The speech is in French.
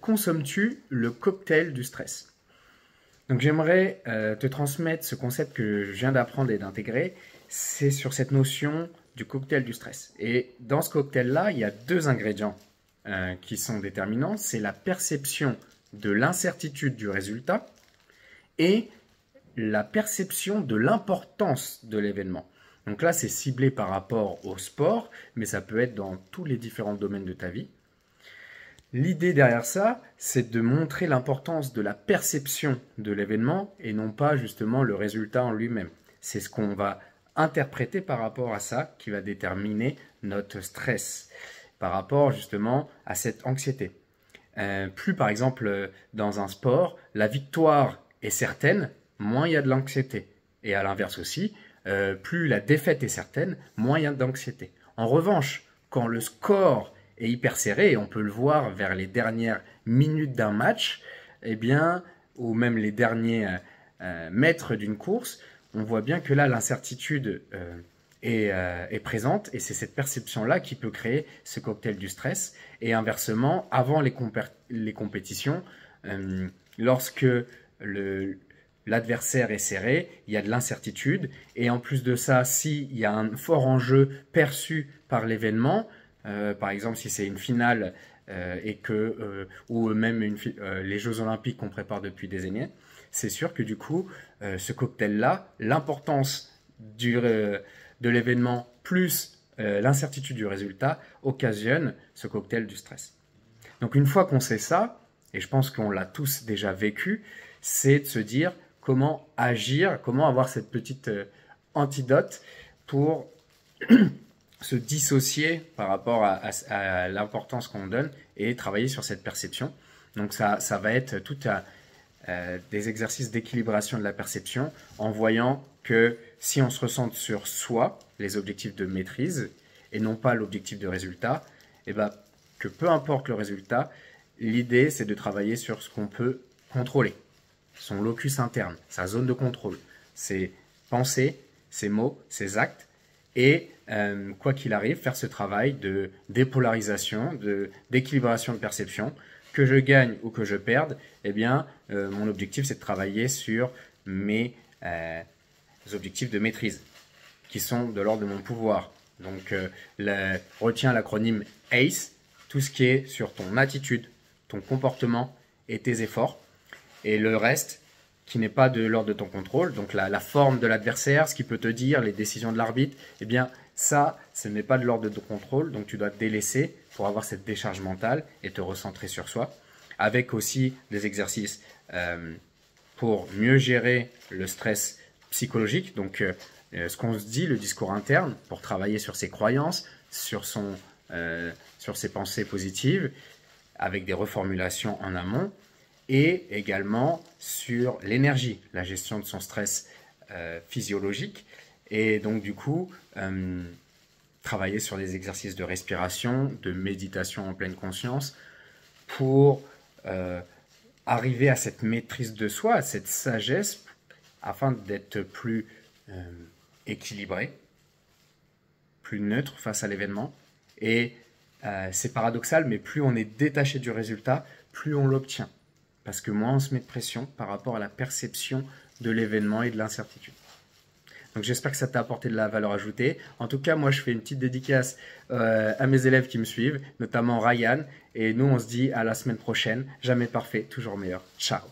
consommes-tu le cocktail du stress? Donc j'aimerais te transmettre ce concept que je viens d'apprendre et d'intégrer. C'est sur cette notion du cocktail du stress. Et dans ce cocktail-là, il y a deux ingrédients qui sont déterminants. C'est la perception de l'incertitude du résultat et la perception de l'importance de l'événement. Donc là, c'est ciblé par rapport au sport, mais ça peut être dans tous les différents domaines de ta vie. L'idée derrière ça, c'est de montrer l'importance de la perception de l'événement et non pas justement le résultat en lui-même. C'est ce qu'on va interpréter par rapport à ça qui va déterminer notre stress par rapport justement à cette anxiété. Plus par exemple dans un sport, la victoire est certaine, moins il y a de l'anxiété. Et à l'inverse aussi, plus la défaite est certaine, moins il y a d'anxiété. En revanche, quand le score est hyper serré, et on peut le voir vers les dernières minutes d'un match, eh bien, ou même les derniers mètres d'une course, on voit bien que là, l'incertitude est présente, et c'est cette perception-là qui peut créer ce cocktail du stress. Et inversement, avant les compétitions, lorsque l'adversaire est serré, il y a de l'incertitude, et en plus de ça, s'il y a un fort enjeu perçu par l'événement, par exemple si c'est une finale ou même les Jeux Olympiques qu'on prépare depuis des années, c'est sûr que du coup, ce cocktail-là, l'importance de l'événement plus l'incertitude du résultat occasionne ce cocktail du stress. Donc une fois qu'on sait ça, et je pense qu'on l'a tous déjà vécu, c'est de se dire comment agir, comment avoir cette petite antidote pour se dissocier par rapport à l'importance qu'on donne et travailler sur cette perception. Donc ça va être tout des exercices d'équilibration de la perception en voyant que si on se ressente sur soi, les objectifs de maîtrise, et non pas l'objectif de résultat, et ben, que peu importe le résultat, l'idée c'est de travailler sur ce qu'on peut contrôler, son locus interne, sa zone de contrôle, ses pensées, ses mots, ses actes, et quoi qu'il arrive, faire ce travail de dépolarisation, d'équilibration de perception, que je gagne ou que je perde, eh bien, mon objectif, c'est de travailler sur mes objectifs de maîtrise, qui sont de l'ordre de mon pouvoir. Donc, retiens l'acronyme ACE, tout ce qui est sur ton attitude, ton comportement et tes efforts. Et le reste, qui n'est pas de l'ordre de ton contrôle, donc la forme de l'adversaire, ce qu'il peut te dire, les décisions de l'arbitre, eh bien ça, ce n'est pas de l'ordre de ton contrôle, donc tu dois te délaisser pour avoir cette décharge mentale et te recentrer sur soi, avec aussi des exercices pour mieux gérer le stress psychologique, donc ce qu'on se dit, le discours interne, pour travailler sur ses croyances, sur ses pensées positives, avec des reformulations en amont, et également sur l'énergie, la gestion de son stress physiologique, et donc du coup travailler sur des exercices de respiration, de méditation en pleine conscience pour arriver à cette maîtrise de soi, à cette sagesse, afin d'être plus équilibré, plus neutre face à l'événement. Et c'est paradoxal, mais plus on est détaché du résultat, plus on l'obtient. Parce que moins on se met de pression par rapport à la perception de l'événement et de l'incertitude. Donc j'espère que ça t'a apporté de la valeur ajoutée. En tout cas, moi je fais une petite dédicace à mes élèves qui me suivent, notamment Ryan. Et nous on se dit à la semaine prochaine. Jamais parfait, toujours meilleur. Ciao.